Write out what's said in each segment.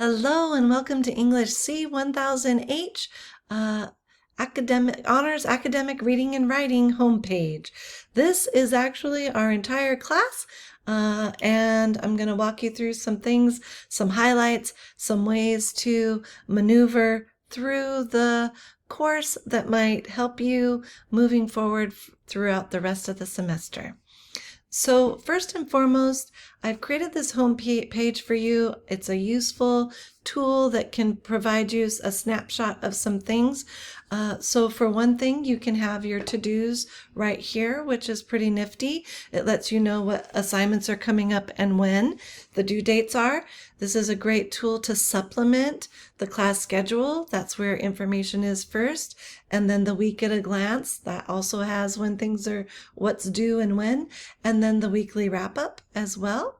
Hello and welcome to English C1000H Academic Reading and Writing homepage. This is actually our entire class, and I'm going to walk you through some things, some highlights, some ways to maneuver through the course that might help you moving forward throughout the rest of the semester. So first and foremost, I've created this home page for you. It's a useful tool that can provide you a snapshot of some things. So for one thing, you can have your to-dos right here, which is pretty nifty. It lets you know what assignments are coming up and when the due dates are. This is a great tool to supplement the class schedule. That's where information is first. And then the week at a glance, that also has when things are, what's due and when. And then the weekly wrap up as well.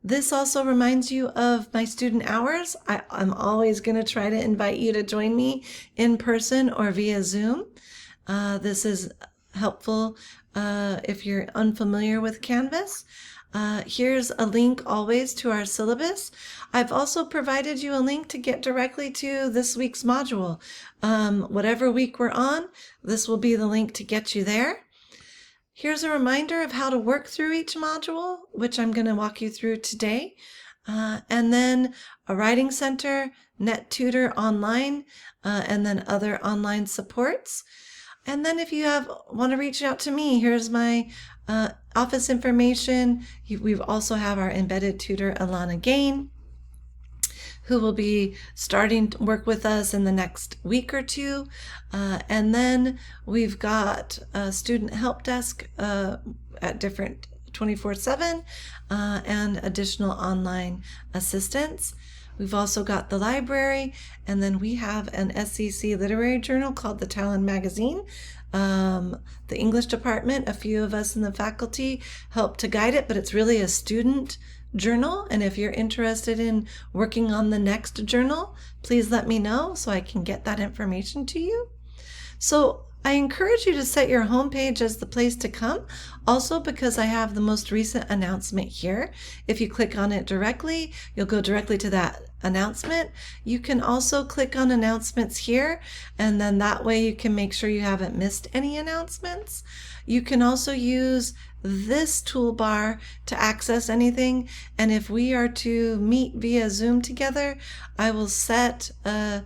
This also reminds you of my student hours. I'm always going to try to invite you to join me in person or via Zoom. This is helpful if you're unfamiliar with Canvas. Here's a link always to our syllabus. I've also provided you a link to get directly to this week's module. Whatever week we're on, this will be the link to get you there. Here's a reminder of how to work through each module, which I'm going to walk you through today. And then a writing center, NetTutor online, and then other online supports. And then if you want to reach out to me, here's my office information. We also have our embedded tutor, Alana Gain, who will be starting to work with us in the next week or two. And then we've got a student help desk at different 24/7 and additional online assistance. We've also got the library, and then we have an SEC literary journal called the Talon Magazine. The English department, a few of us in the faculty help to guide it, but it's really a student journal. And if you're interested in working on the next journal, please let me know so I can get that information to you. So I encourage you to set your homepage as the place to come, also because I have the most recent announcement here. If you click on it directly, you'll go directly to that announcement. You can also click on announcements here, and then that way you can make sure you haven't missed any announcements. You can also use this toolbar to access anything, and if we are to meet via Zoom together, I will set a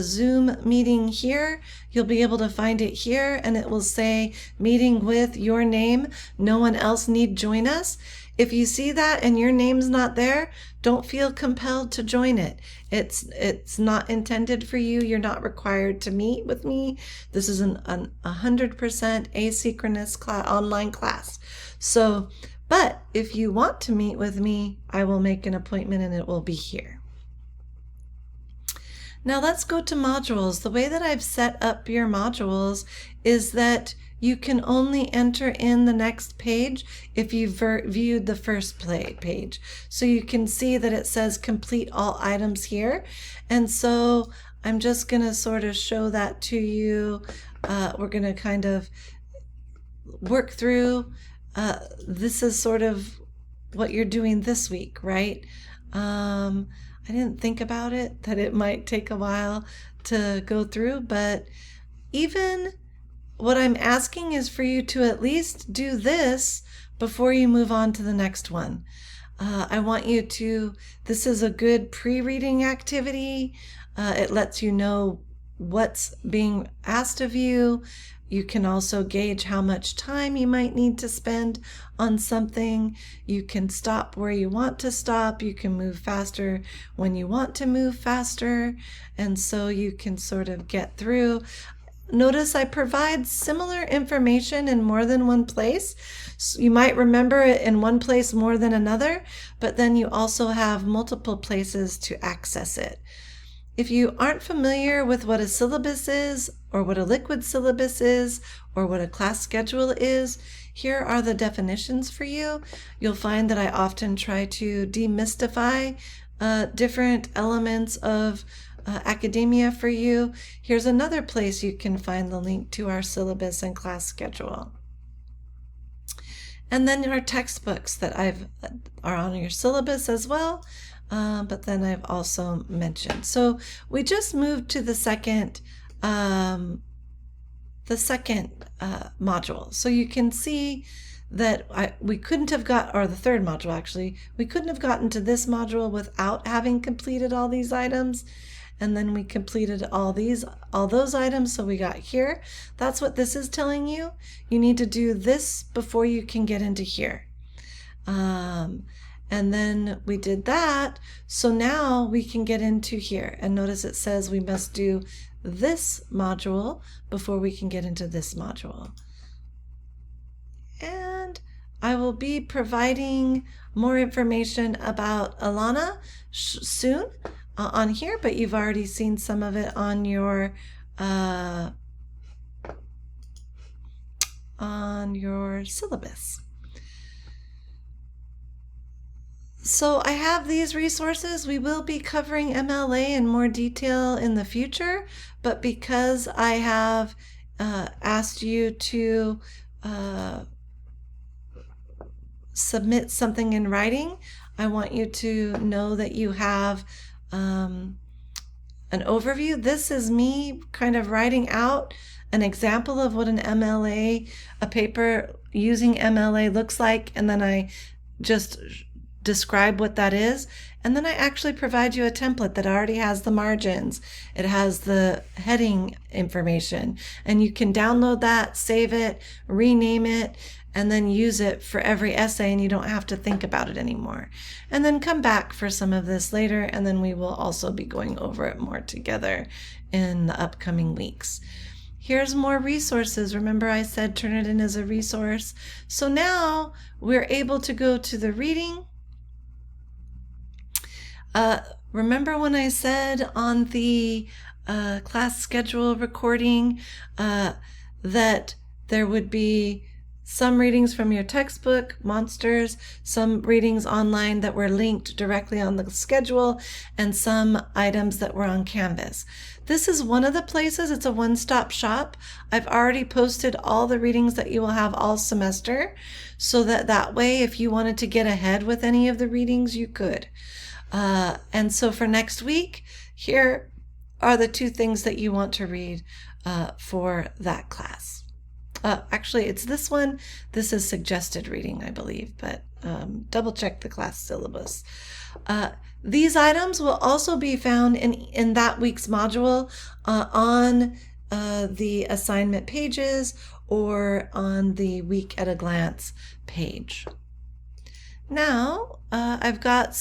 Zoom meeting here. You'll be able to find it here, and it will say meeting with your name. No one else need join us. If you see that and your name's not there, don't feel compelled to join it. It's not intended for you. You're not required to meet with me. This is an 100% asynchronous online class. So, but if you want to meet with me, I will make an appointment and it will be here. Now let's go to modules. The way that I've set up your modules is that you can only enter in the next page if you've viewed the first page. So you can see that it says complete all items here. And so I'm just going to sort of show that to you. We're going to kind of work through. This is sort of what you're doing this week, right? I didn't think about it, that it might take a while to go through, but even what I'm asking is for you to at least do this before you move on to the next one. I want you to, this is a good pre-reading activity. It lets you know what's being asked of you. You can also gauge how much time you might need to spend on something. You can stop where you want to stop. You can move faster when you want to move faster. And so you can sort of get through. Notice I provide similar information in more than one place. So you might remember it in one place more than another, but then you also have multiple places to access it. If you aren't familiar with what a syllabus is, or what a liquid syllabus is, or what a class schedule is, here are the definitions for you. You'll find that I often try to demystify different elements of academia for you. Here's another place you can find the link to our syllabus and class schedule. And then our textbooks that are on your syllabus as well. but then I've also mentioned. So we just moved to the second module. So you can see that we couldn't have got, or the third module actually, we couldn't have gotten to this module without having completed all these items. And then we completed all those items, so we got here. That's what this is telling you. You need to do this before you can get into here. And then we did that, so now we can get into here. And notice it says we must do this module before we can get into this module. And I will be providing more information about Alana soon on here, but you've already seen some of it on your syllabus. So I have these resources. We will be covering MLA in more detail in the future, but because I have asked you to submit something in writing, I want you to know that you have an overview. This is me kind of writing out an example of what an MLA, a paper using MLA looks like, and then I just describe what that is, and then I actually provide you a template that already has the margins. It has the heading information, and you can download that, save it, rename it, and then use it for every essay, and you don't have to think about it anymore. And then come back for some of this later, and then we will also be going over it more together in the upcoming weeks. Here's more resources. Remember I said Turnitin is a resource. So now we're able to go to the reading. Remember when I said on the class schedule recording that there would be some readings from your textbook, Monsters, some readings online that were linked directly on the schedule, and some items that were on Canvas. This is one of the places. It's a one-stop shop. I've already posted all the readings that you will have all semester, so that way if you wanted to get ahead with any of the readings, you could. And so for next week, here are the 2 things that you want to read for that class. Actually, it's this one. This is suggested reading, I believe, but double check the class syllabus. These items will also be found in that week's module on the assignment pages or on the Week at a Glance page. Now, I've got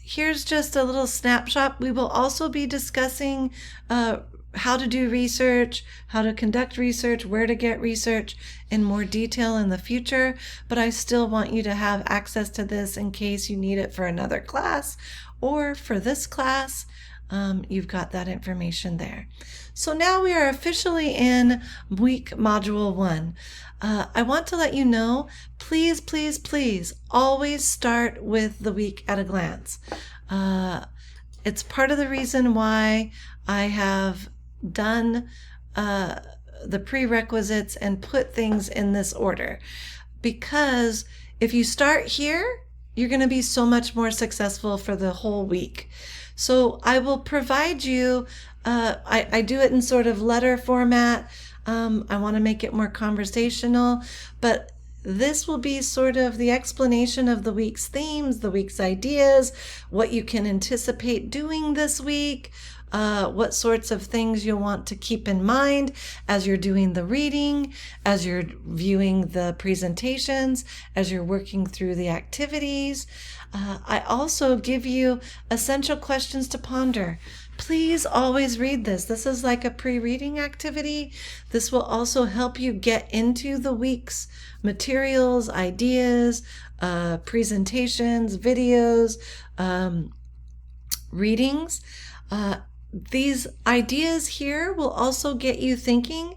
here's just a little snapshot. We will also be discussing how to do research, how to conduct research, where to get research in more detail in the future, but I still want you to have access to this in case you need it for another class or for this class. You've got that information there. So now we are officially in week module 1. I want to let you know, please, please, please always start with the Week at a Glance. It's part of the reason why I have done the prerequisites and put things in this order, because if you start here, you're going to be so much more successful for the whole week. So I will provide you, I do it in sort of letter format. I want to make it more conversational, but this will be sort of the explanation of the week's themes, the week's ideas, what you can anticipate doing this week, what sorts of things you'll want to keep in mind as you're doing the reading, as you're viewing the presentations, as you're working through the activities. I also give you essential questions to ponder. Please always read this. This is like a pre-reading activity. This will also help you get into the week's materials, ideas, presentations, videos, readings. These ideas here will also get you thinking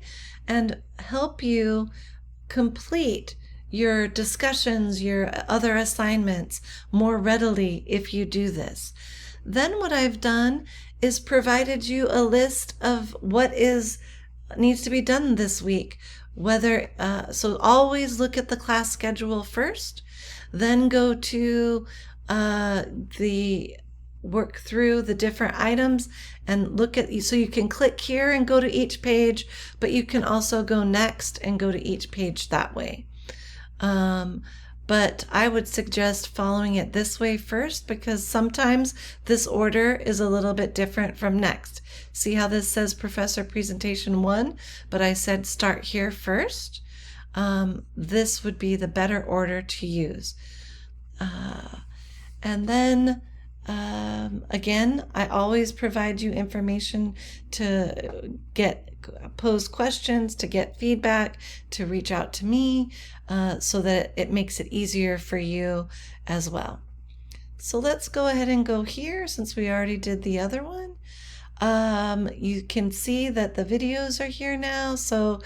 and help you complete your discussions, your other assignments more readily if you do this. Then what I've done is provided you a list of what needs to be done this week. So always look at the class schedule first, then go to the work through the different items and look at, so you can click here and go to each page, but you can also go next and go to each page that way. But I would suggest following it this way first, because sometimes this order is a little bit different from next. See how this says Professor Presentation 1, but I said start here first. This would be the better order to use. And then again, I always provide you information to pose questions, to get feedback, to reach out to me, so that it makes it easier for you as well. So let's go ahead and go here, since we already did the other one. You can see that the videos are here now, so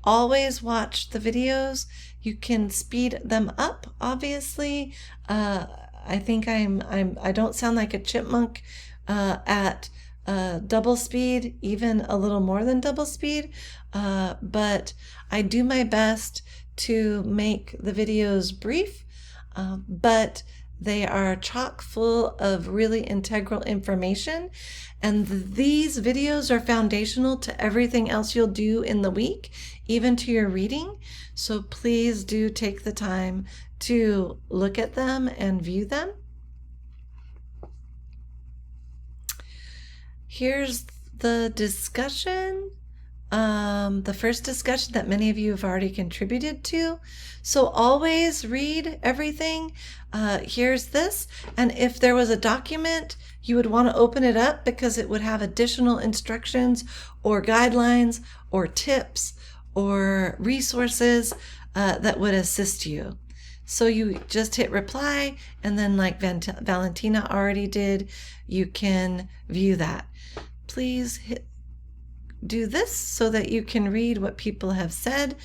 always watch the videos. You can speed them up, obviously. I think I don't sound like a chipmunk at double speed, even a little more than double speed, but I do my best to make the videos brief, but they are chock full of really integral information, and these videos are foundational to everything else you'll do in the week, even to your reading. So please do take the time to look at them and view them. Here's the discussion. The first discussion that many of you have already contributed to. So always read everything. Here's this. And if there was a document, you would want to open it up, because it would have additional instructions or guidelines or tips or resources that would assist you. So you just hit reply, and then like Valentina already did, you can view that. Please do this so that you can read what people have said.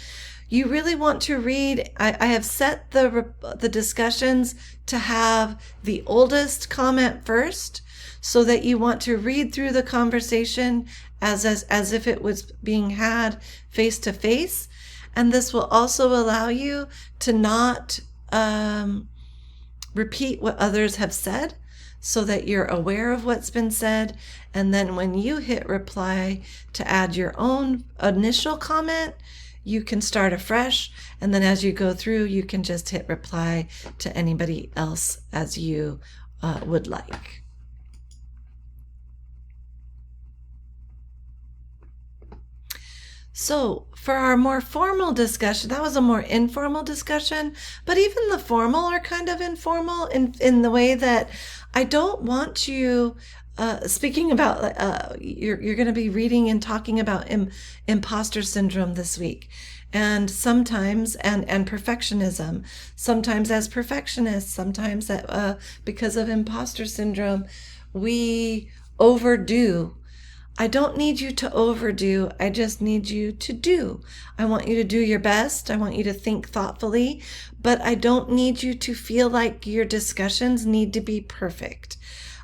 You really want to read. I have set the discussions to have the oldest comment first, so that you want to read through the conversation as if it was being had face to face. And this will also allow you to not repeat what others have said, so that you're aware of what's been said. And then when you hit reply to add your own initial comment, you can start afresh. And then as you go through, you can just hit reply to anybody else as you would like. So for our more formal discussion, that was a more informal discussion, but even the formal are kind of informal in the way that I don't want you, speaking about, you're going to be reading and talking about imposter syndrome this week. And sometimes, and perfectionism, sometimes as perfectionists, sometimes because of imposter syndrome, we overdo. I don't need you to overdo. I just need you to do. I want you to do your best. I want you to think thoughtfully, but I don't need you to feel like your discussions need to be perfect.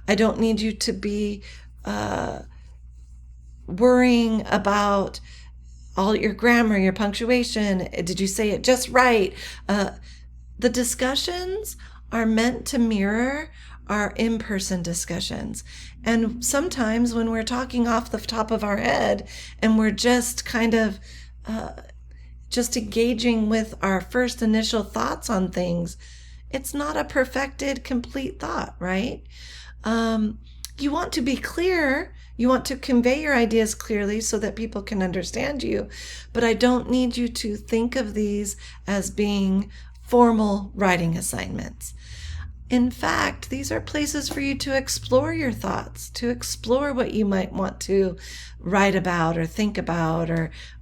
I don't need you to be worrying about all your grammar, your punctuation. Did you say it just right? The discussions are meant to mirror our in-person discussions. And sometimes when we're talking off the top of our head and we're just kind of just engaging with our first initial thoughts on things, it's not a perfected, complete thought, right? You want to be clear. You want to convey your ideas clearly so that people can understand you. But I don't need you to think of these as being formal writing assignments. In fact, these are places for you to explore your thoughts, to explore what you might want to write about or think about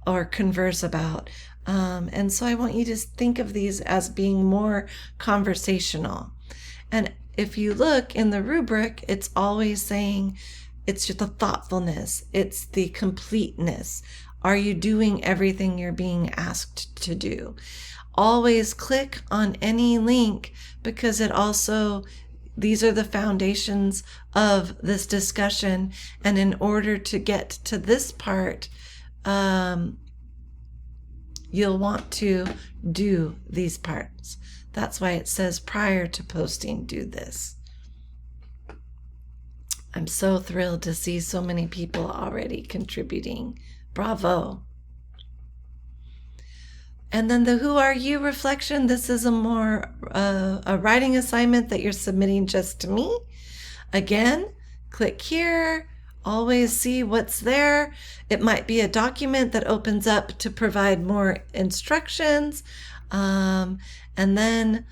or converse about. And so I want you to think of these as being more conversational. And if you look in the rubric, it's always saying it's just the thoughtfulness, it's the completeness. Are you doing everything you're being asked to do? Always click on any link, because these are the foundations of this discussion. And in order to get to this part, you'll want to do these parts. That's why it says prior to posting, do this. I'm so thrilled to see so many people already contributing. Bravo. And then the Who Are You reflection. This is a more a writing assignment that you're submitting just to me. Again, click here. Always see what's there. It might be a document that opens up to provide more instructions. And then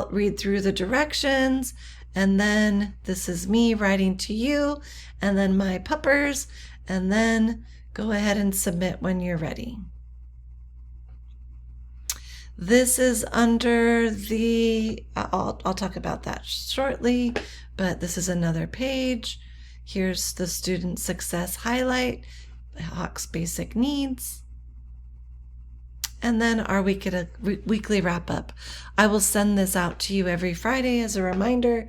read through the directions. And then this is me writing to you. And then my puppers. And then go ahead and submit when you're ready. This is under the, I'll talk about that shortly, but this is another page. Here's the student success highlight, Hawk's basic needs. And then our weekly wrap up. I will send this out to you every Friday as a reminder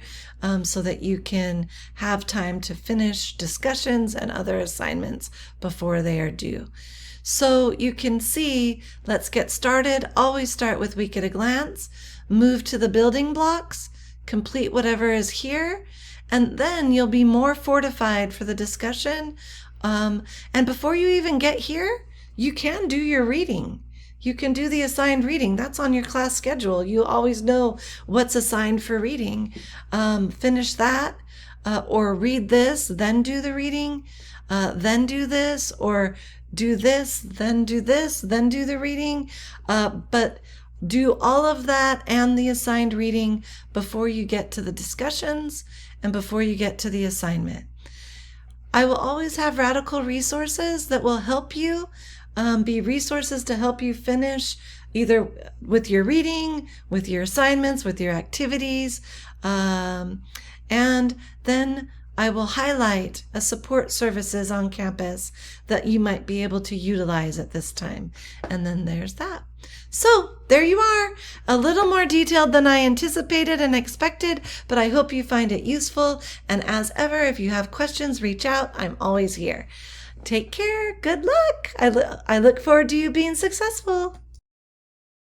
so that you can have time to finish discussions and other assignments before they are due. So you can see, let's get started. Always start with week at a glance, move to the building blocks, complete whatever is here, and then you'll be more fortified for the discussion. And before you even get here, you can do your reading. You can do the assigned reading. That's on your class schedule. You always know what's assigned for reading. Finish that, or read this, then do the reading, then do this, or do this, then do this, then do the reading. But do all of that and the assigned reading before you get to the discussions and before you get to the assignment. I will always have radical resources that will help you, be resources to help you finish either with your reading, with your assignments, with your activities. And then I will highlight a support services on campus that you might be able to utilize at this time. And then there's that. So there you are, a little more detailed than I anticipated and expected, but I hope you find it useful. And as ever, if you have questions, reach out. I'm always here. Take care. Good luck. I look forward to you being successful.